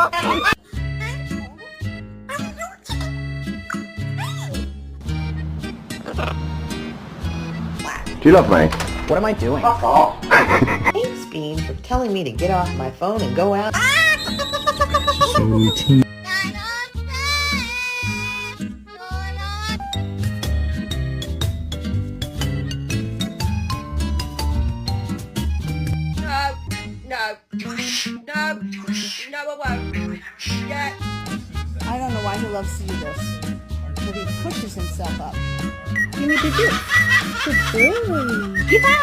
Do you love me? What am I doing? Fuck off. Thanks, Bean, for telling me to get off my phone and go out. Sweetie. No, I won't. Yeah. I don't know why he loves to do this, but he pushes himself up. You need to do it. Good boy.